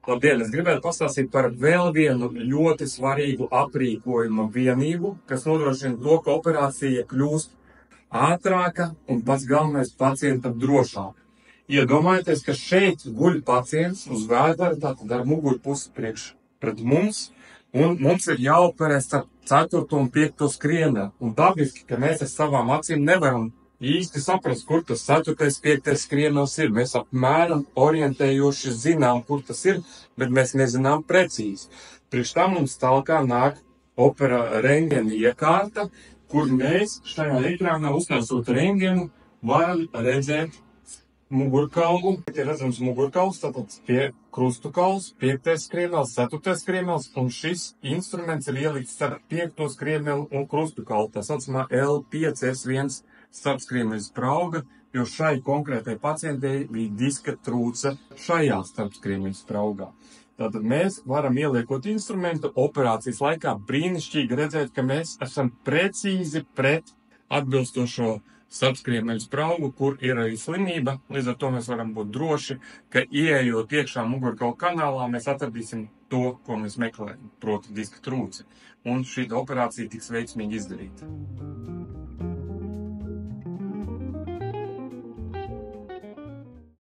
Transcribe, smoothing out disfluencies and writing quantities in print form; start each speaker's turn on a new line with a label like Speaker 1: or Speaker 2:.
Speaker 1: Labdien, es gribētu pastāstīt par vēl vienu ļoti svarīgu aprīkojumu vienību, kas nodrošina to, ka operācija kļūst ātrāka un pats galvenais pacientam drošāk. Iedomājieties, ka šeit guļ pacients uz vēdera, tātad ar mugurpusi priekš pret mums, un mums ir jāoperē starp 4. un 5. skrieneli. Un dabiski, ka mēs ar savām acīm nevaram īsti saprast, kur tas 4., 5. skrienelis ir. Mēs apmēram orientējoši zinām, kur tas ir, bet mēs nezinām precīzi. Priekš tam mums talkā nāk rentgena iekārta, kur mēs šajā ekrānā uztaisot rentgenu varam redzēt mugurkaulu. Ir redzams mugurkauls, tātad pie krustukauls, 5. skrienelis, 4. skrienelis, un šis instruments ir ielikts starp 5. skrieneli un krustukaulu. Tā saucamā L5S1 starpskriemeļa sprauga, jo šai konkrētai pacientei bija diska trūce šajā starpskriemeļa spraugā. Tātad mēs varam ieliekot instrumentu operācijas laikā brīnišķīgi redzēt, ka mēs esam precīzi pret atbilstošo starpskriemeļa spraugu, kur ir arī slimība. Līdz ar to mēs varam būt droši, ka ieejot iekšā mugurkaula kanālā, mēs atradīsim to, ko mēs meklējam, proti diska trūci. Un šī operācija tiks veiksmīgi izdarīta.